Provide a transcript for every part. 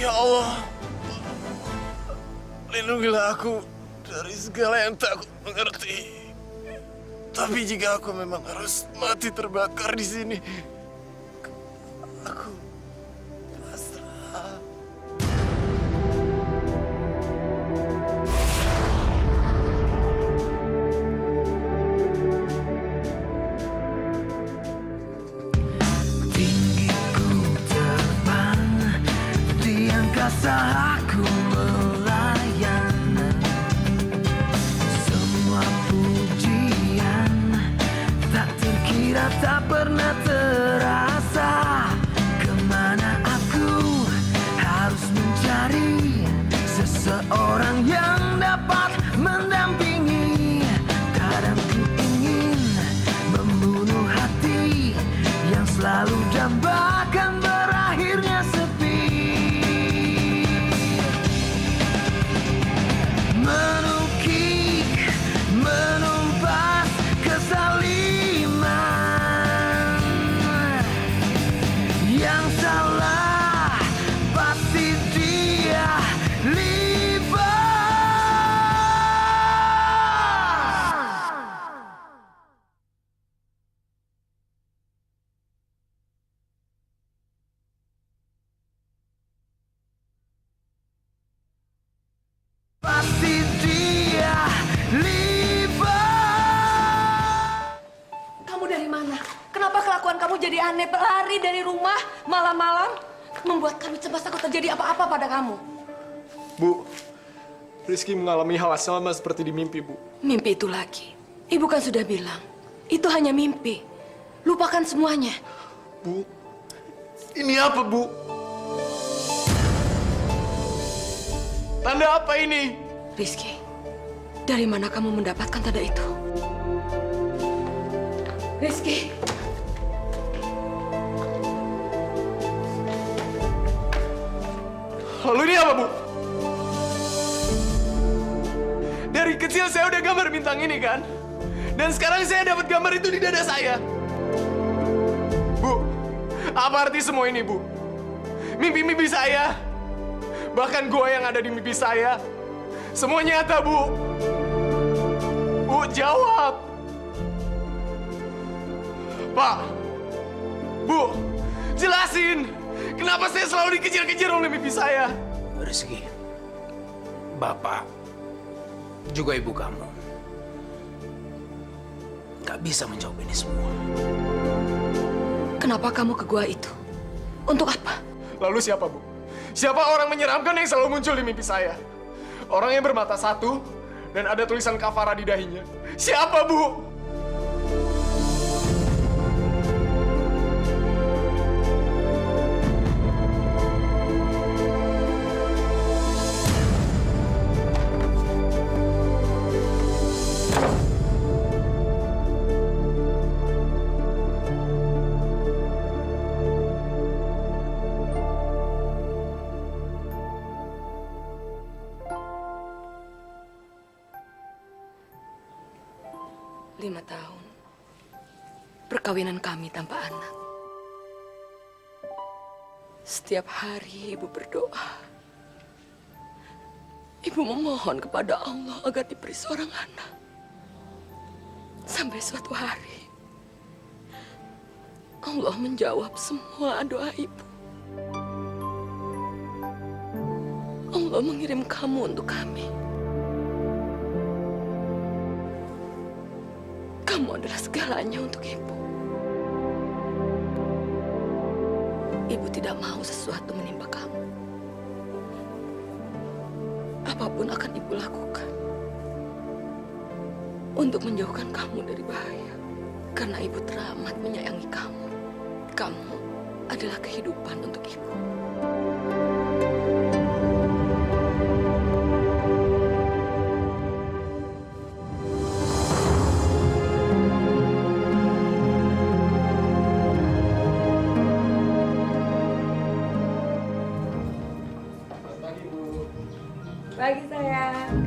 Ya Allah, lindungilah aku dari segala yang tak aku mengerti. Tapi jika aku memang harus mati terbakar di sini, aku pasrah. Tinggi ku terbang, di angkasa aku melayang. Semua pujian tak terkira, tak pernah terasa. Kemana aku harus mencari seseorang yang dapat mendampingi. Kadang ku ingin membunuh hati yang selalu dambakan berakhirnya sepi. Menukik, menumpas kezaliman. Yang salah pasti dia libat. Pasti dia libat. Kamu dari mana? Kenapa kelakuan kamu jadi aneh? Berlari dari rumah malam-malam membuat kami cemas takut terjadi apa-apa pada kamu. Bu, Rizky mengalami hal sama seperti di mimpi, Bu. Mimpi itu lagi. Ibu kan sudah bilang, itu hanya mimpi. Lupakan semuanya. Bu, ini apa, Bu? Tanda apa ini? Rizky, dari mana kamu mendapatkan tanda itu? Rizky, Lalu ini apa, Bu? Dari kecil saya udah gambar bintang ini, kan? Dan sekarang saya dapat gambar itu di dada saya. Bu, apa arti semua ini, Bu? Mimpi-mimpi saya, bahkan gua yang ada di mimpi saya, semua nyata, Bu. Bu, jawab. Pak, Bu, jelasin. Kenapa saya selalu dikejar-kejar oleh mimpi saya? Rizky, Bapak, juga ibu kamu gak bisa menjawab ini semua. kenapa kamu ke gua itu? Untuk apa? Lalu siapa, Bu? Siapa orang menyeramkan yang selalu muncul di mimpi saya? Orang yang bermata satu dan ada tulisan kafara di dahinya. Siapa, Bu? Lima tahun. Perkawinan kami tanpa anak. Setiap hari ibu berdoa. Ibu memohon kepada Allah agar diberi seorang anak. Sampai suatu hari, Allah menjawab semua doa ibu. Allah mengirim kamu untuk kami. Kamu adalah segalanya untuk ibu. Ibu tidak mau sesuatu menimpa kamu. Apapun akan ibu lakukan untuk menjauhkan kamu dari bahaya. Karena ibu teramat menyayangi kamu. Kamu adalah kehidupan untuk ibu. Pagi sayang.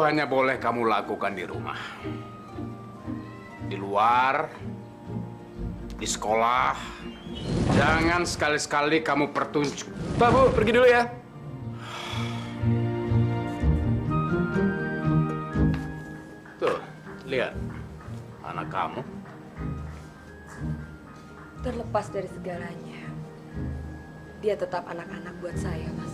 hanya boleh kamu lakukan di rumah. Di luar, di sekolah, jangan sekali-sekali kamu pertunjuk. Pak, Bu, pergi dulu ya. Tuh, lihat. Anak kamu. Terlepas dari segalanya, dia tetap anak-anak buat saya, Mas.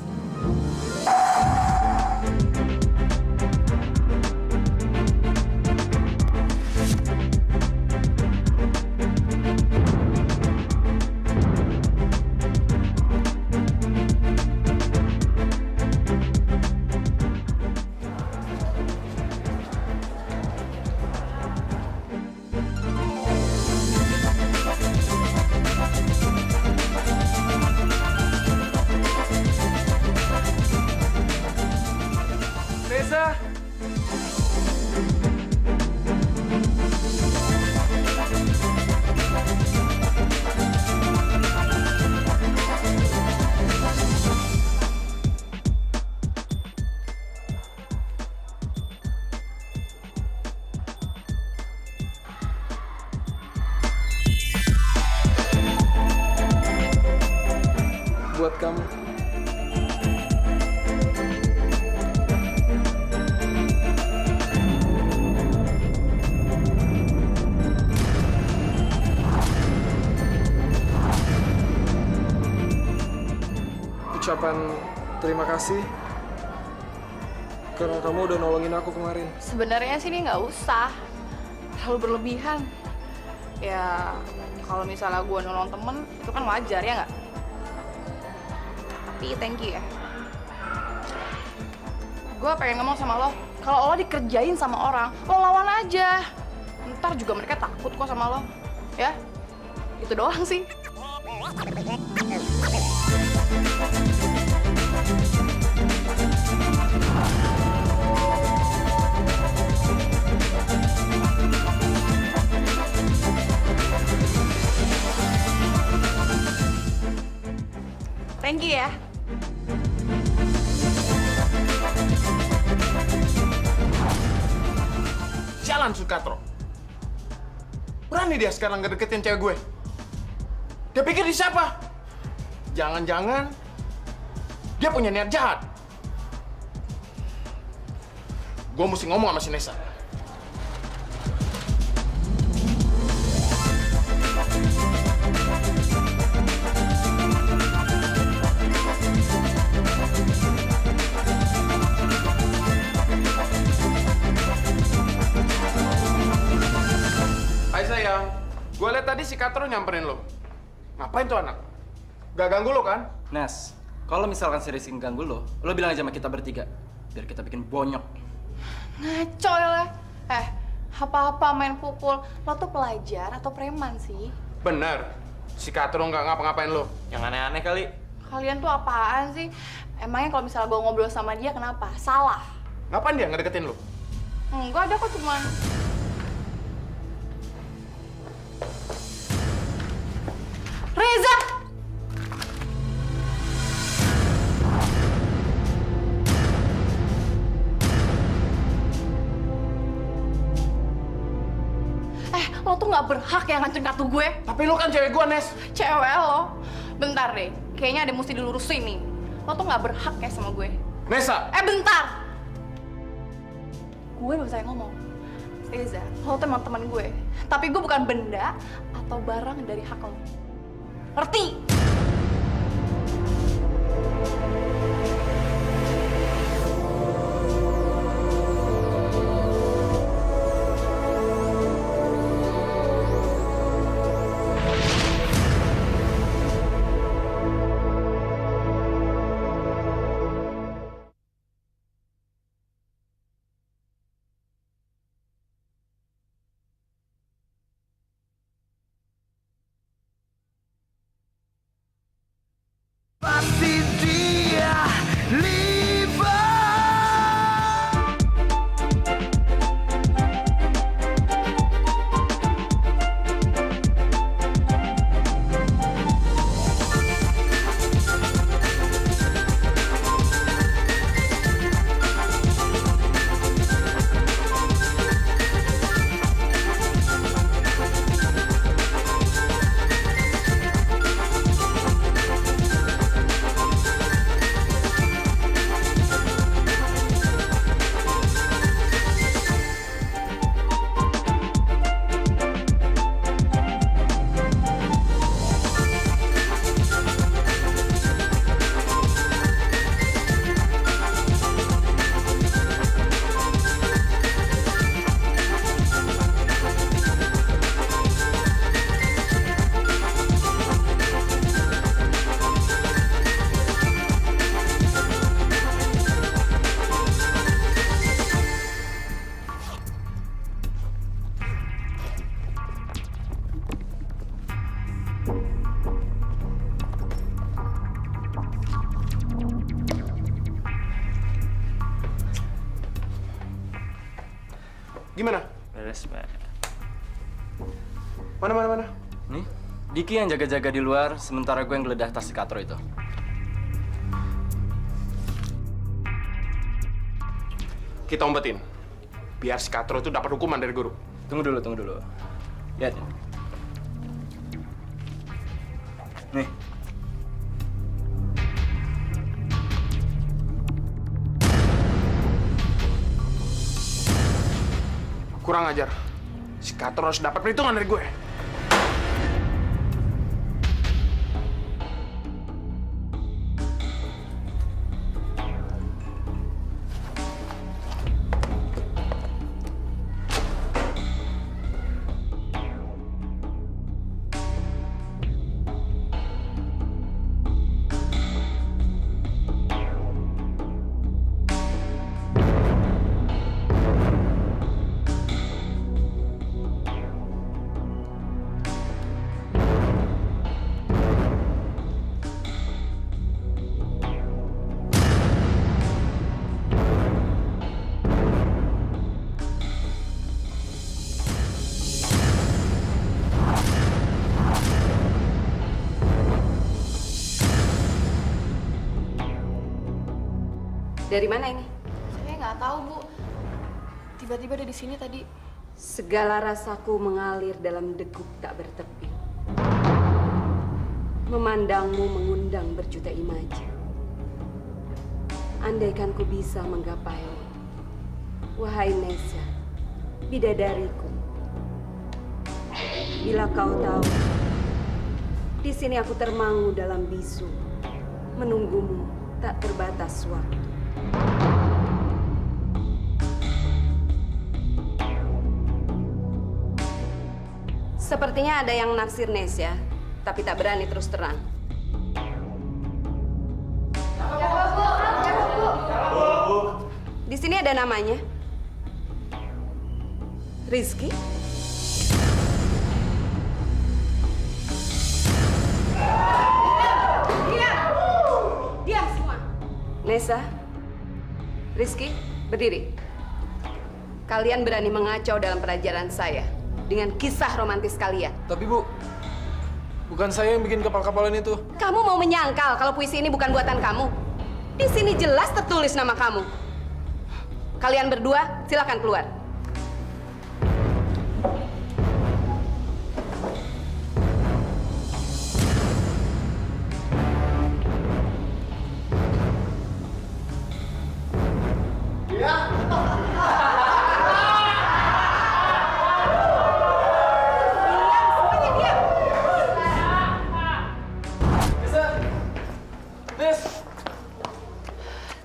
Reza. Buat kamu. Ucapan terima kasih karena kamu udah nolongin aku kemarin. Sebenarnya sih ini nggak usah terlalu berlebihan. Ya kalau misalnya gue nolong temen itu kan wajar ya nggak? Tapi thank you ya. Gue pengen ngomong sama lo, kalau lo dikerjain sama orang, lo lawan aja. Ntar juga mereka takut kok sama lo, ya? Itu doang sih. Thank you ya. Jalan Sukatro. Berani dia sekarang ngedeketin cewek gue. Dia pikir di siapa? Jangan-jangan dia punya niat jahat. Gue mesti ngomong sama si Nesa. Hai sayang, gue liat tadi si Katro nyamperin lo. Ngapain tuh anak? Gak ganggu lo kan? Nes, kalau misalkan si Rizky ganggu lo bilang aja sama kita bertiga. Biar kita bikin bonyok. Ngaco ya. Apa-apa main pukul. Lo tuh pelajar atau preman sih? Bener, si Katro nggak ngapa-ngapain lo. Yang aneh-aneh kali. Kalian tuh apaan sih? Emangnya kalau misalnya gue ngobrol sama dia kenapa? Salah. Ngapain dia ngedeketin lo? Enggak ada kok, cuman Reza! Lo tuh nggak berhak ya ngancurin kartu gue. Tapi lo kan cewek gue, Nes. Cewek lo. Bentar deh, kayaknya ada mesti dilurusin nih. Lo tuh nggak berhak ya sama gue. Nesa! Bentar! Gue udah selesai ngomong. Reza, lo tuh emang teman gue. Tapi gue bukan benda atau barang dari hak lo. Ngerti? Pasti dia libat. Gimana? Beres, Pak. Mana? Nih, Diki yang jaga-jaga di luar, sementara gue yang geledah tas si Katro itu. Kita umpetin. Biar si Katro itu dapat hukuman dari guru. Tunggu dulu. Lihat ya. Nih. Kurang ajar. Si Katro harus dapat perhitungan dari gue. Dari mana ini? Saya nggak tahu, Bu. Tiba-tiba ada di sini tadi. Segala rasaku mengalir dalam degup tak bertepi. Memandangmu mengundang berjuta imaji. Andaikan ku bisa menggapaimu, wahai Nesa, bidadariku. Bila kau tahu, di sini aku termangu dalam bisu, menunggumu tak terbatas waktu. Sepertinya ada yang naksir Nesya, tapi tak berani terus terang. Di sini ada namanya. Rizky. Diam semua. Nesa, Rizky, berdiri. Kalian berani mengacau dalam pelajaran saya dengan kisah romantis kalian. Tapi Bu, bukan saya yang bikin kapal-kapalan itu. Kamu mau menyangkal kalau puisi ini bukan buatan kamu? Di sini jelas tertulis nama kamu. Kalian berdua silakan keluar.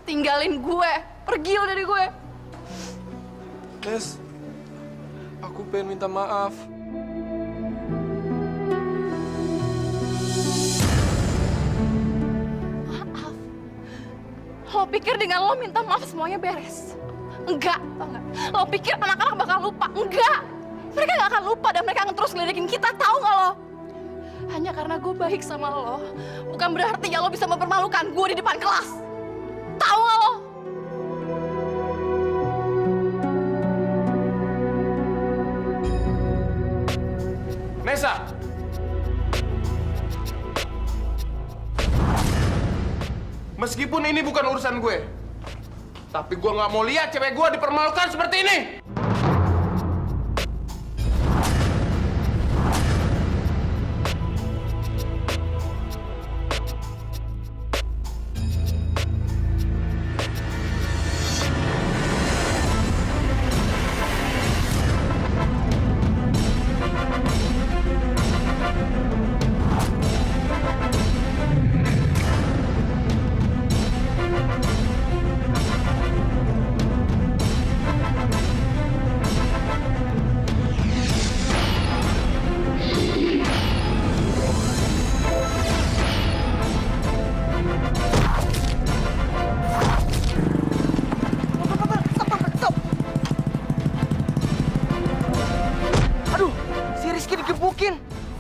Tinggalin gue, pergi lo dari gue. Nes, aku pengen minta maaf. Maaf? Lo pikir dengan lo minta maaf semuanya beres? Enggak, tau nggak? Lo pikir anak-anak bakal lupa? Enggak! Mereka nggak akan lupa dan mereka akan terus ngelidikin kita, tahu nggak lo? Hanya karena gue baik sama lo, bukan berarti ya lo bisa mempermalukan gue di depan kelas. Tahu nggak lo? Nesa! Meskipun ini bukan urusan gue, tapi gue nggak mau lihat cewek gue dipermalukan seperti ini.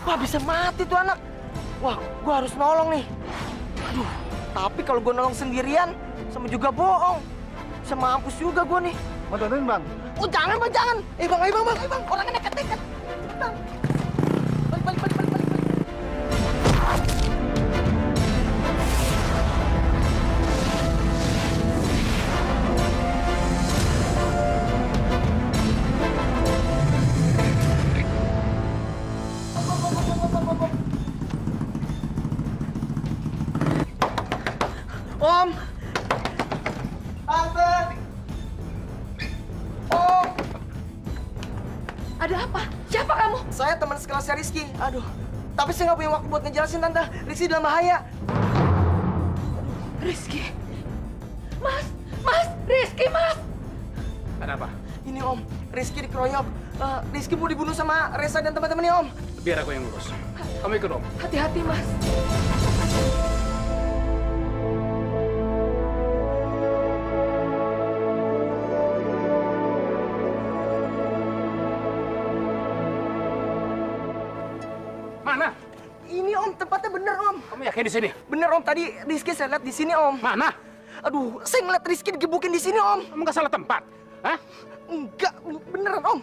Wah, bisa mati tuh anak. Wah, gua harus nolong nih. Aduh, tapi kalau gua nolong sendirian, sama juga bohong. Bisa mampus juga gua nih. Mau tonton, Bang? Oh jangan bang, jangan. Bang, ayo bang. Orangnya nekat. Bang. Balik. Om. Tante. Om. Ada apa? Siapa kamu? Saya teman sekelasnya Rizky. Aduh. Tapi saya nggak punya waktu buat ngejelasin Tante. Rizky dalam bahaya. Rizky. Mas, Rizky, Mas. Ada apa? Ini Om, Rizky dikeroyok. Rizky mau dibunuh sama Reza dan teman-temannya Om. Biar aku yang ngurus. Kamu ikut, Om. Hati-hati, Mas. Mana? Ini Om, tempatnya bener Om. Kamu yakin di sini? Bener Om, tadi Rizky saya lihat di sini Om. Mana? Aduh, saya ngeliat Rizky digebukin di sini Om. Kamu nggak salah tempat. Hah? Enggak, beneran Om.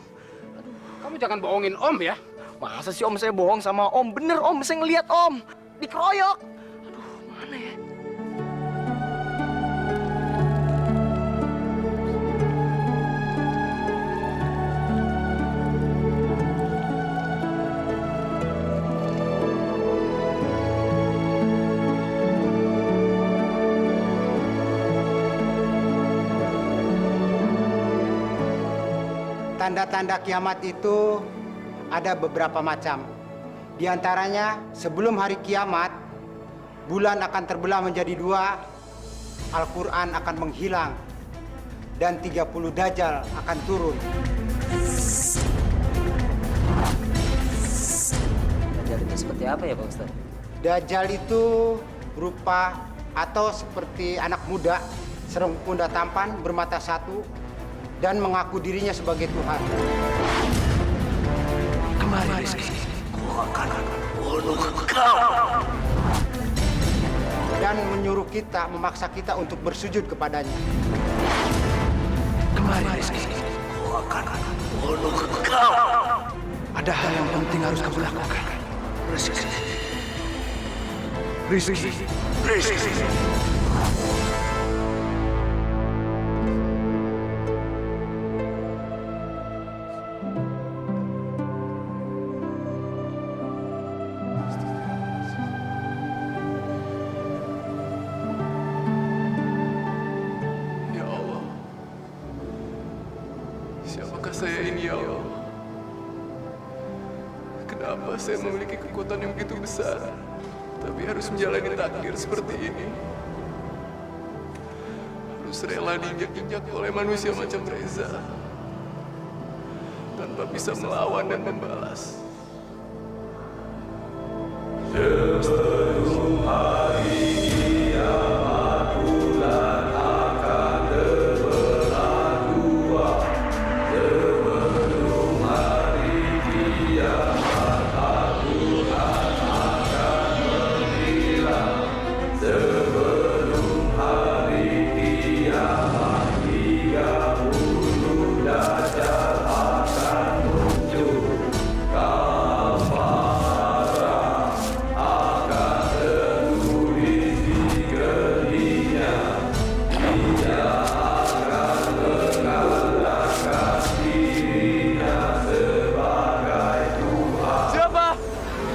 Kamu jangan bohongin Om ya. Masa sih Om saya bohong sama Om? Bener Om, saya ngeliat Om. Dikeroyok. Aduh, mana ya? Tanda-tanda kiamat itu ada beberapa macam. Di antaranya, sebelum hari kiamat, bulan akan terbelah menjadi dua, Al-Quran akan menghilang, dan 30 Dajjal akan turun. Dajjal itu seperti apa ya Pak Ustadz? Dajjal itu berupa atau seperti anak muda, serem bunda tampan, bermata satu, dan mengaku dirinya sebagai Tuhan. Kemari Rizky, gua akan bunuh kau. Dan menyuruh kita, memaksa kita untuk bersujud kepadanya. Kemari Rizky, gua akan bunuh kau. Ada hal yang penting harus kamu lakukan. Rizky. Ya Allah. Siapakah saya ini ya Allah? Kenapa saya memiliki kekuatan yang begitu besar, tapi harus menjalani takdir seperti ini? Harus rela diinjak-injak oleh manusia macam Reza, tanpa bisa melawan dan membalas.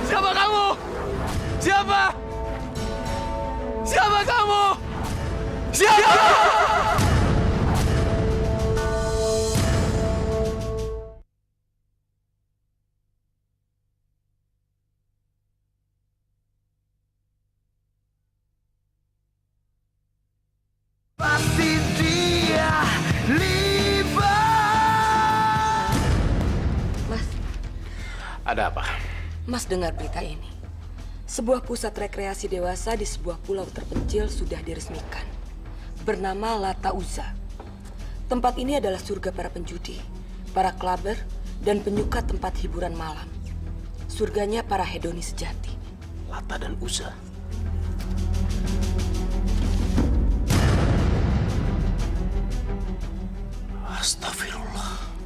Siapa kamu? Siapa kamu? Siapa? Pasti dia libat. Mas, Ada apa? Mas dengar berita ini. Sebuah pusat rekreasi dewasa di sebuah pulau terpencil sudah diresmikan. Bernama Lata Uza. Tempat ini adalah surga para penjudi, para clubber, dan penyuka tempat hiburan malam. Surganya para hedonis sejati. Lata dan Uza. Astagfirullah.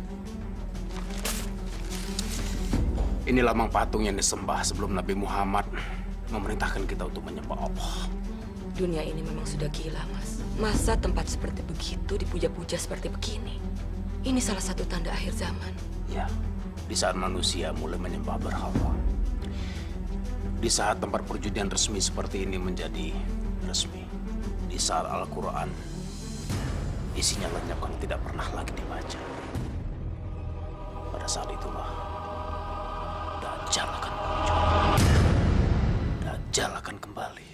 Ini lambang patung yang disembah sebelum Nabi Muhammad memerintahkan kita untuk menyembah Allah. Dunia ini memang sudah gila, Mas. Masa tempat seperti begitu dipuja-puja seperti begini? Ini salah satu tanda akhir zaman. Ya, di saat manusia mulai menyembah berhala. Di saat tempat perjudian resmi seperti ini menjadi resmi. Di saat Al-Quran isinya lenyap karena tidak pernah lagi dibaca. Pada saat itulah Dajjal akan muncul. Dajjal akan kembali.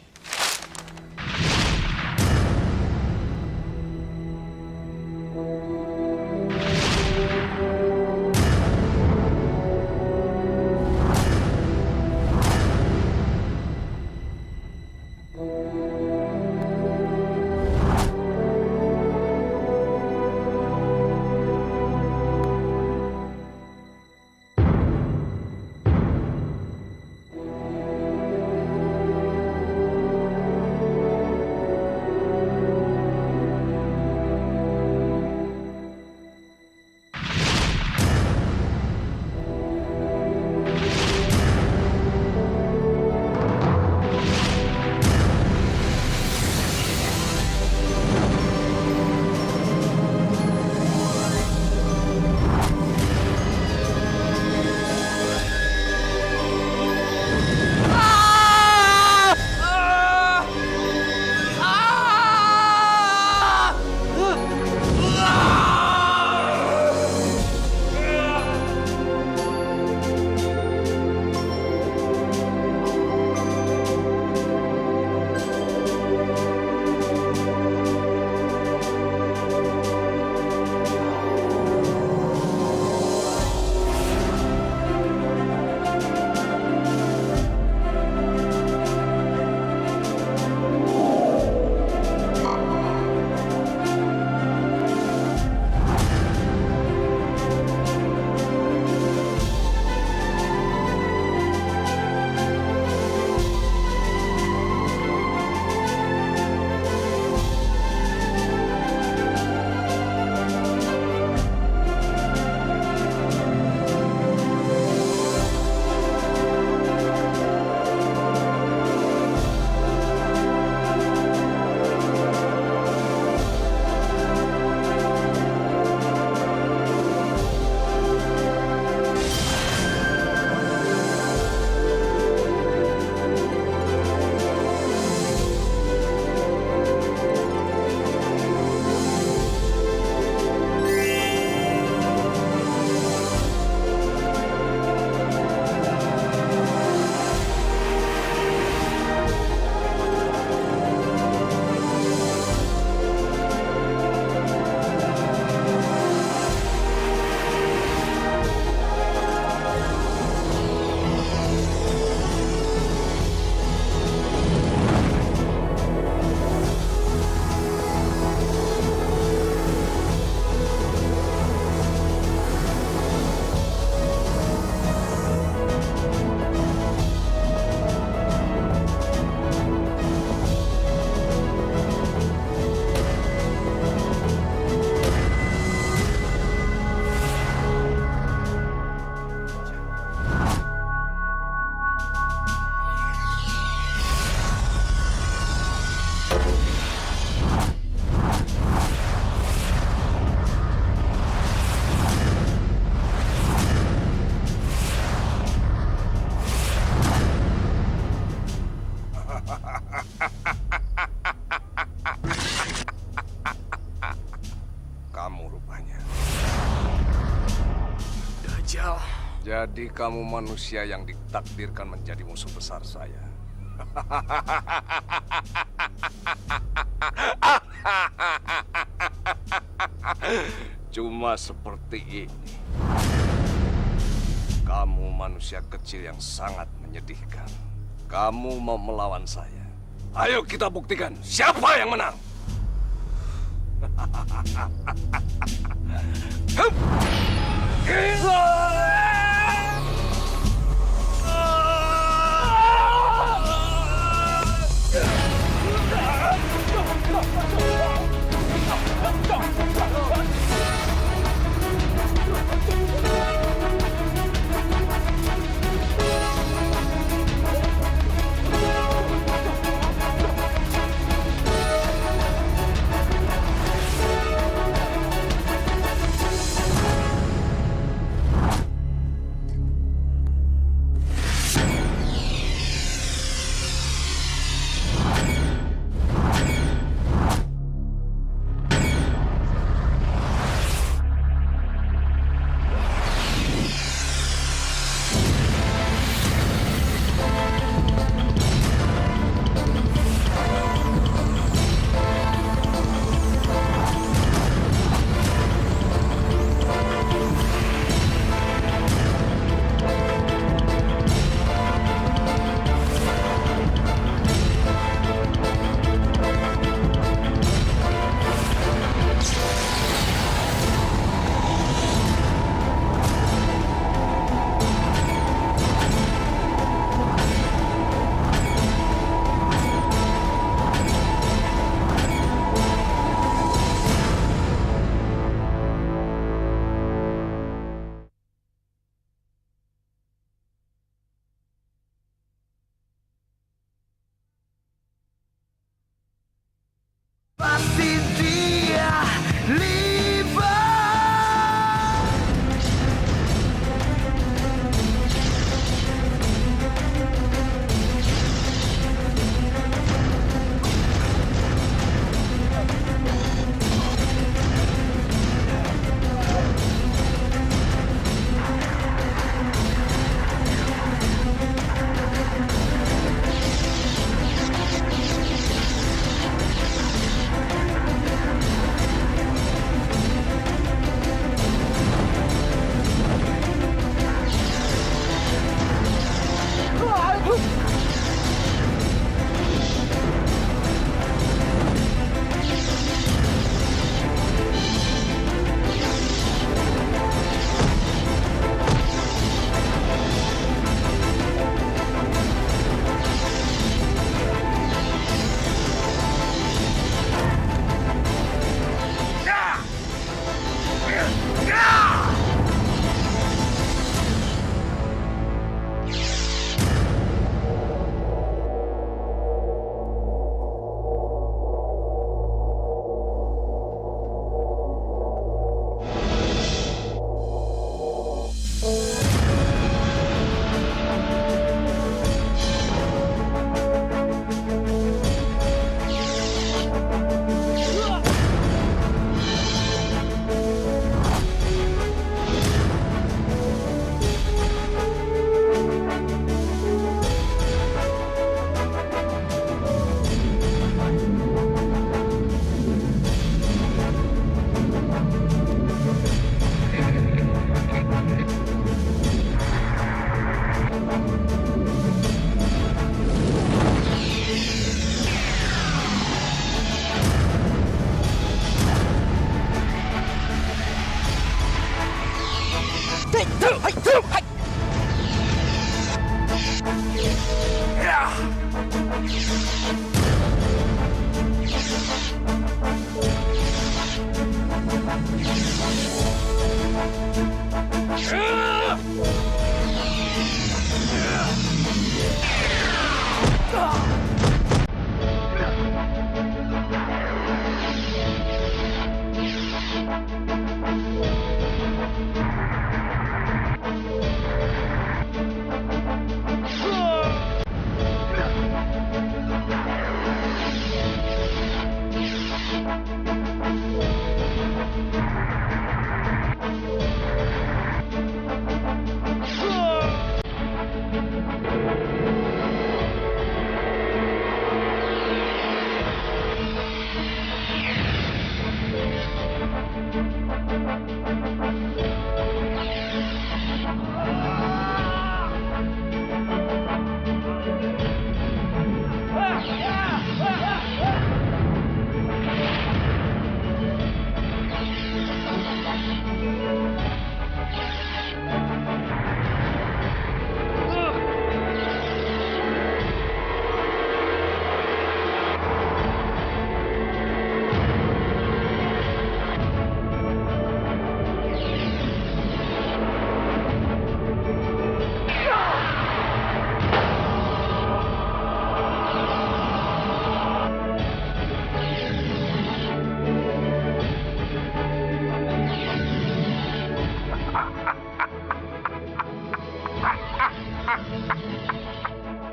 Jadi kamu manusia yang ditakdirkan menjadi musuh besar saya. Cuma seperti ini. Kamu manusia kecil yang sangat menyedihkan. Kamu mau melawan saya. Ayo kita buktikan siapa yang menang.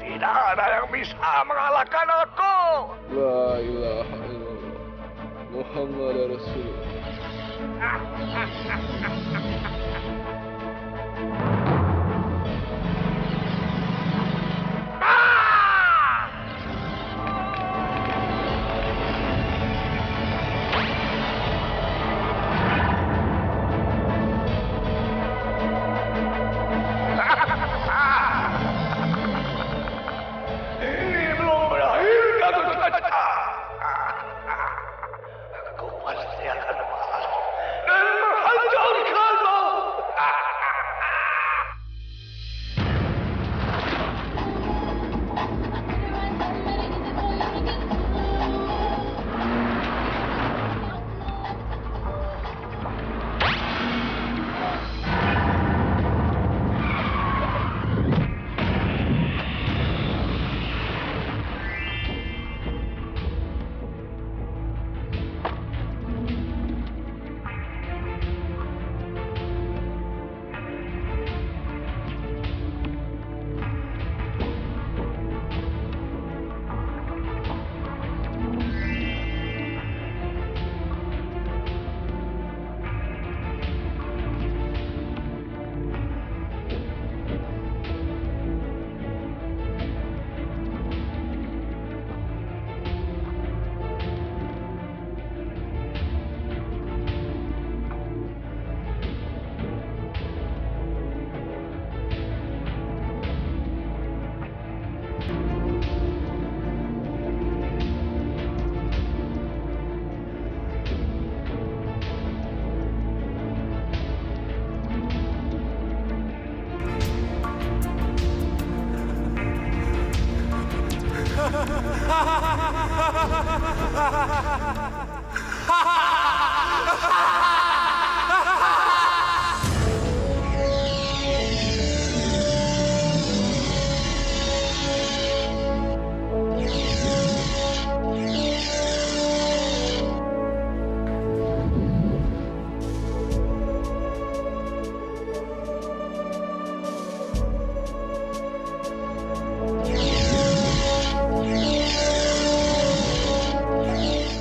Tidak ada yang bisa mengalahkan aku. La ilaha illallah. Muhammad Rasulullah. Ini belum berakhir, Gatot Kaca. Aku pasti akan balas dan menghancurkanmu.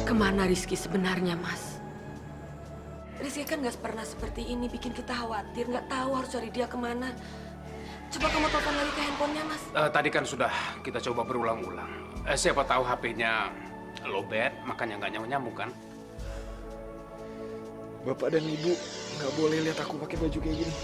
Kemana Rizky sebenarnya, Mas? Rizky kan nggak pernah seperti ini, bikin kita khawatir, nggak tahu harus cari dia kemana. Coba kamu telepon lagi ke handphonenya, Mas. Tadi kan sudah kita coba berulang-ulang. Siapa tahu HP-nya lowbat, makanya nggak nyamuk kan? Bapak dan Ibu nggak boleh lihat aku pakai baju kayak gini.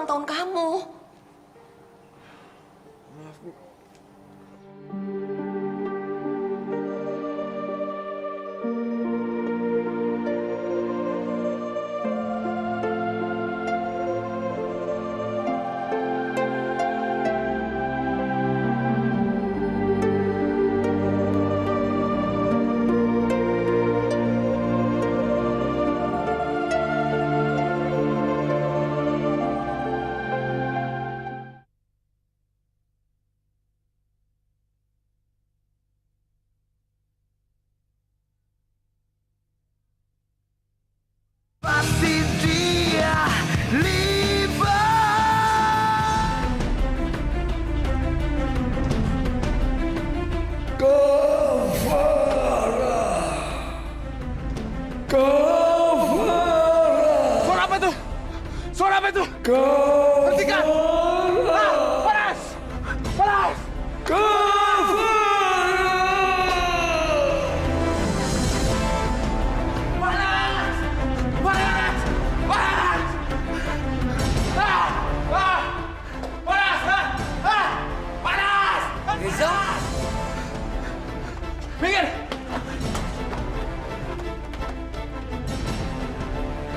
tahun kamu. Maaf, Bu. Pasti dia libat. Suara apa itu? Suara apa itu? Hentikan! Panas! Panas! Panas! Panas! Panas! Panas! Panas! Reza, Minggir!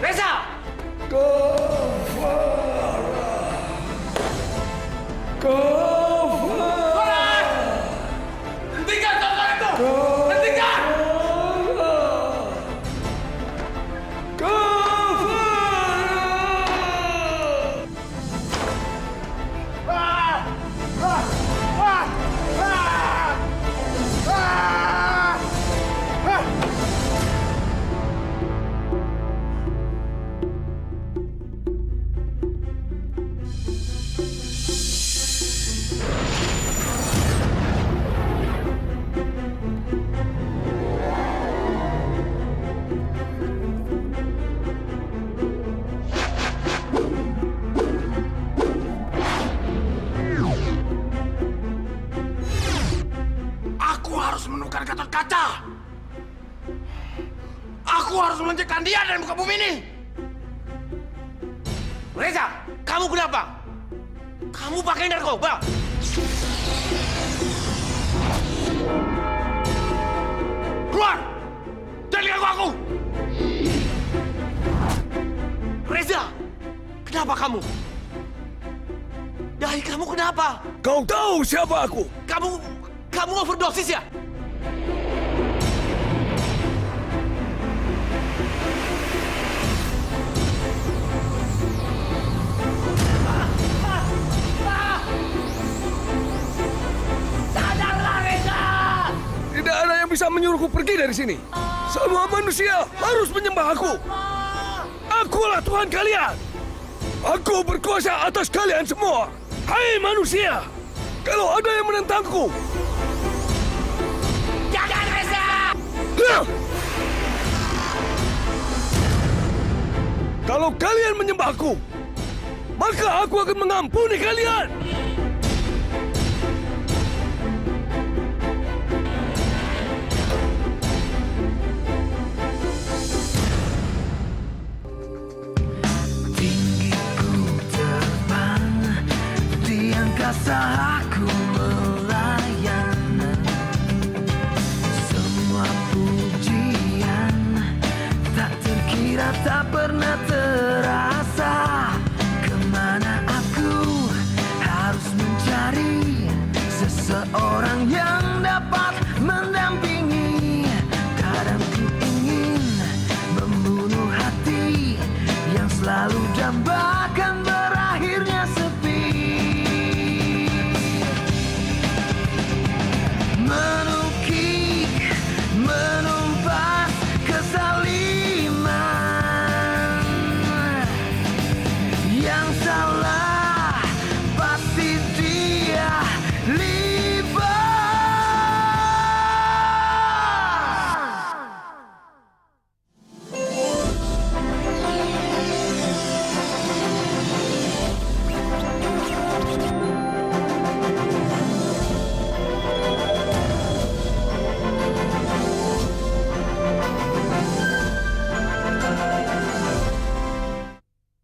Reza. Panas! Hentikan tonton itu! Hentikan! Aku harus menukar Gatot Kaca. Aku harus mencegah dia dari muka bumi ini. Reza, kamu kenapa? Kamu pakai narkoba? Keluar! Jangan ganggu aku! Reza, kenapa kamu? Dahi kamu kenapa? Kau tahu siapa aku? Kamu overdosis ya? Sadarlah, Reza. Tidak ada yang bisa menyuruhku pergi dari sini. Semua manusia harus menyembah aku. Akulah Tuhan kalian. Aku berkuasa atas kalian semua. Hai manusia, kalau ada yang menentangku, Jangan, Reza. Kalau kalian menyembahku, maka aku akan mengampuni kalian. Tinggiku terbang, di angkasa aku melayang. Semua pujian tak terkira, tak pernah terasa. Kemana aku harus mencari seseorang yang dapat mendampingi. Kadang ku ingin membunuh hati yang selalu dambakan berakhirnya sepi. Menukik, menumpas kezaliman yang salah.